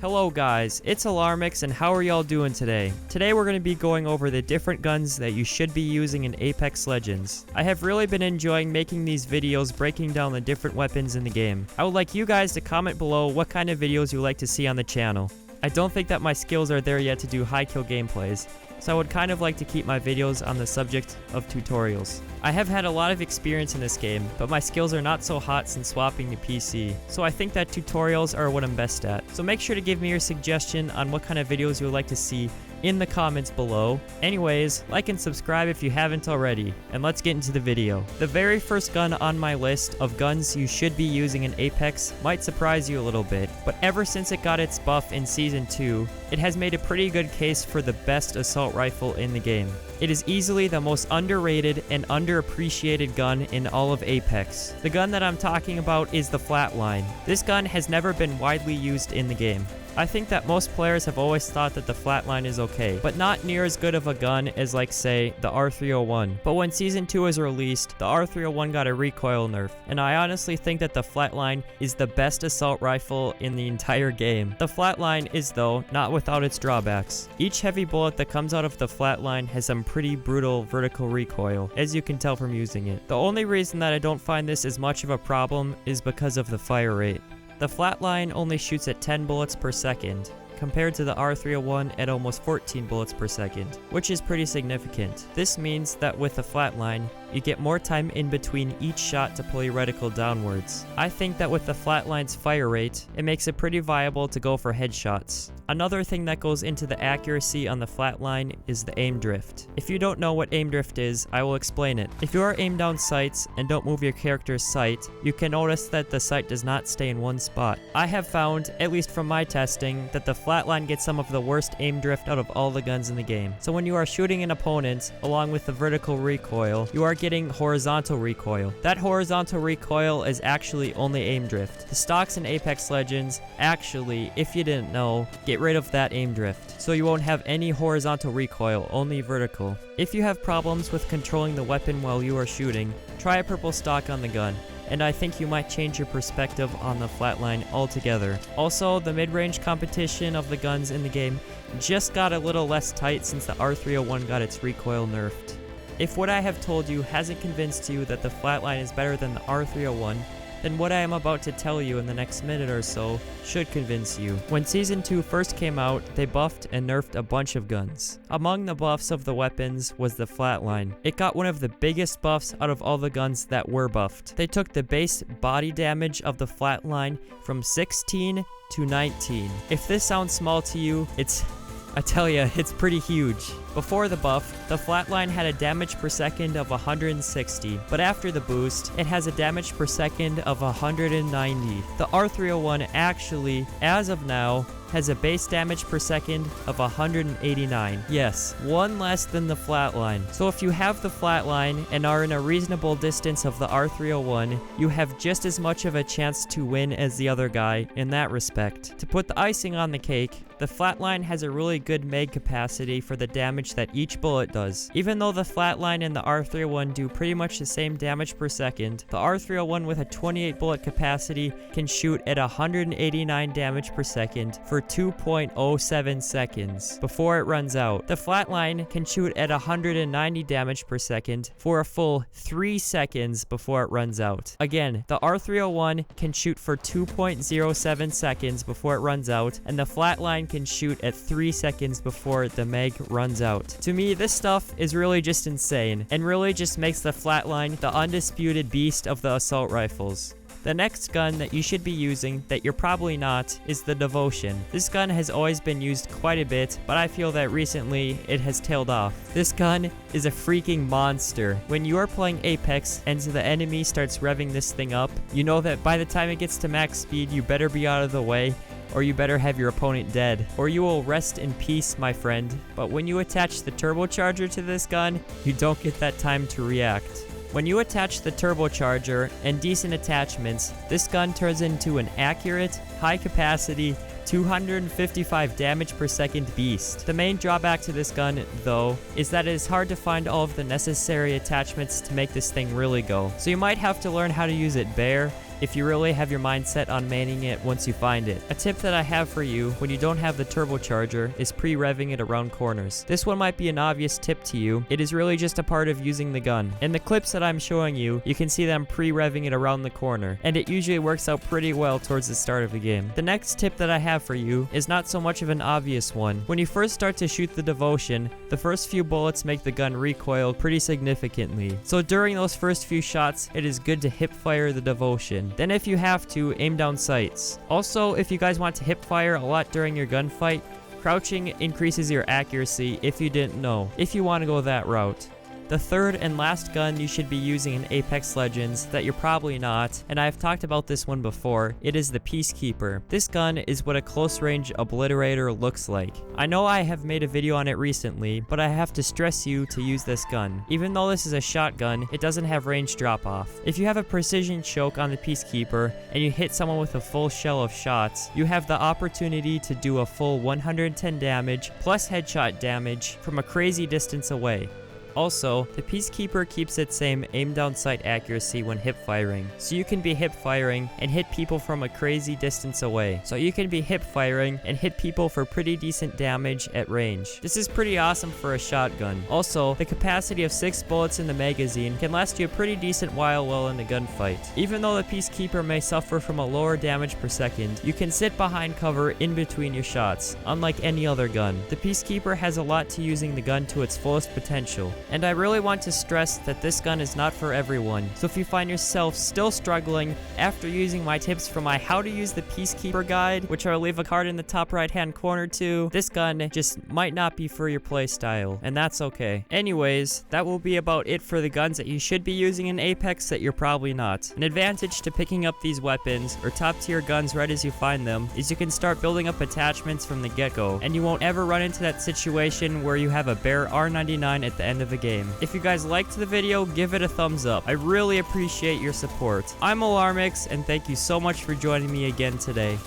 Hello guys, it's Alarmix and how are y'all doing today? Today we're going to be going over the different guns that you should be using in Apex Legends. I have really been enjoying making these videos breaking down the different weapons in the game. I would like you guys to comment below what kind of videos you like to see on the channel. I don't think that my skills are there yet to do high kill gameplays, so I would kind of like to keep my videos on the subject of tutorials. I have had a lot of experience in this game, but my skills are not so hot since swapping to PC, so I think that tutorials are what I'm best at. So make sure to give me your suggestion on what kind of videos you would like to see in the comments below. Anyways, like and subscribe if you haven't already, and let's get into the video. The very first gun on my list of guns you should be using in Apex might surprise you a little bit, but ever since it got its buff in Season 2, it has made a pretty good case for the best assault rifle in the game. It is easily the most underrated and underappreciated gun in all of Apex. The gun that I'm talking about is the Flatline. This gun has never been widely used in the game. I think that most players have always thought that the Flatline is okay, but not near as good of a gun as, like, say, the R301. But when Season 2 was released, the R301 got a recoil nerf, and I honestly think that the Flatline is the best assault rifle in the entire game. The Flatline is, though, not without its drawbacks. Each heavy bullet that comes out of the Flatline has some pretty brutal vertical recoil, as you can tell from using it. The only reason that I don't find this as much of a problem is because of the fire rate. The Flatline only shoots at 10 bullets per second, compared to the R301 at almost 14 bullets per second, which is pretty significant. This means that with the Flatline, you get more time in between each shot to pull your reticle downwards. I think that with the Flatline's fire rate, it makes it pretty viable to go for headshots. Another thing that goes into the accuracy on the Flatline is the aim drift. If you don't know what aim drift is, I will explain it. If you are aimed down sights and don't move your character's sight, you can notice that the sight does not stay in one spot. I have found, at least from my testing, that the Flatline gets some of the worst aim drift out of all the guns in the game. So when you are shooting an opponent, along with the vertical recoil, you are getting horizontal recoil. That horizontal recoil is actually only aim drift. The stocks in Apex Legends actually, if you didn't know, get rid of that aim drift, so you won't have any horizontal recoil, only vertical. If you have problems with controlling the weapon while you are shooting, try a purple stock on the gun, and I think you might change your perspective on the Flatline altogether. Also, the mid-range competition of the guns in the game just got a little less tight since the R301 got its recoil nerfed. If what I have told you hasn't convinced you that the Flatline is better than the R301, then what I am about to tell you in the next minute or so should convince you. When Season 2 first came out, they buffed and nerfed a bunch of guns. Among the buffs of the weapons was the Flatline. It got one of the biggest buffs out of all the guns that were buffed. They took the base body damage of the Flatline from 16 to 19. If this sounds small to you, I tell ya, it's pretty huge. Before the buff, the Flatline had a damage per second of 160, but after the boost, it has a damage per second of 190. The R301 actually, as of now, has a base damage per second of 189. Yes, one less than the Flatline. So if you have the Flatline and are in a reasonable distance of the R301, you have just as much of a chance to win as the other guy in that respect. To put the icing on the cake, the Flatline has a really good mag capacity for the damage that each bullet does. Even though the Flatline and the R301 do pretty much the same damage per second, the R301 with a 28 bullet capacity can shoot at 189 damage per second for 2.07 seconds before it runs out. The Flatline can shoot at 190 damage per second for a full 3 seconds before it runs out. Again, the R301 can shoot for 2.07 seconds before it runs out, and the Flatline can shoot at 3 seconds before the mag runs out. To me, this stuff is really just insane, and really just makes the Flatline the undisputed beast of the assault rifles. The next gun that you should be using, that you're probably not, is the Devotion. This gun has always been used quite a bit, but I feel that recently it has tailed off. This gun is a freaking monster. When you are playing Apex and the enemy starts revving this thing up, you know that by the time it gets to max speed, you better be out of the way, or you better have your opponent dead, or you will rest in peace, my friend. But when you attach the turbocharger to this gun, you don't get that time to react. When you attach the turbocharger and decent attachments, this gun turns into an accurate, high capacity, 255 damage per second beast. The main drawback to this gun, though, is that it is hard to find all of the necessary attachments to make this thing really go. So you might have to learn how to use it bare, if you really have your mind set on manning it once you find it. A tip that I have for you when you don't have the turbocharger is pre-revving it around corners. This one might be an obvious tip to you. It is really just a part of using the gun. In the clips that I'm showing you, you can see them pre-revving it around the corner, and it usually works out pretty well towards the start of the game. The next tip that I have for you is not so much of an obvious one. When you first start to shoot the devotion, the first few bullets make the gun recoil pretty significantly. So during those first few shots, it is good to hip fire the devotion. Then if you have to, aim down sights. Also, if you guys want to hip fire a lot during your gunfight, crouching increases your accuracy if you didn't know, if you want to go that route. The third and last gun you should be using in Apex Legends that you're probably not, and I've talked about this one before, it is the Peacekeeper. This gun is what a close range obliterator looks like. I know I have made a video on it recently, but I have to stress you to use this gun. Even though this is a shotgun, it doesn't have range drop off. If you have a precision choke on the Peacekeeper and you hit someone with a full shell of shots, you have the opportunity to do a full 110 damage plus headshot damage from a crazy distance away. Also, the Peacekeeper keeps its same aim down sight accuracy when hip firing, so you can be hip firing and hit people from a crazy distance away. So you can be hip firing and hit people for pretty decent damage at range. This is pretty awesome for a shotgun. Also, the capacity of 6 bullets in the magazine can last you a pretty decent while in the gunfight. Even though the Peacekeeper may suffer from a lower damage per second, you can sit behind cover in between your shots, unlike any other gun. The Peacekeeper has a lot to using the gun to its fullest potential. And I really want to stress that this gun is not for everyone, so if you find yourself still struggling after using my tips from my How to Use the Peacekeeper guide, which I'll leave a card in the top right hand corner to, this gun just might not be for your playstyle, and that's okay. Anyways, that will be about it for the guns that you should be using in Apex that you're probably not. An advantage to picking up these weapons, or top tier guns right as you find them, is you can start building up attachments from the get-go, and you won't ever run into that situation where you have a bare R99 at the end of the game. If you guys liked the video, give it a thumbs up. I really appreciate your support. I'm Alarmix, and thank you so much for joining me again today.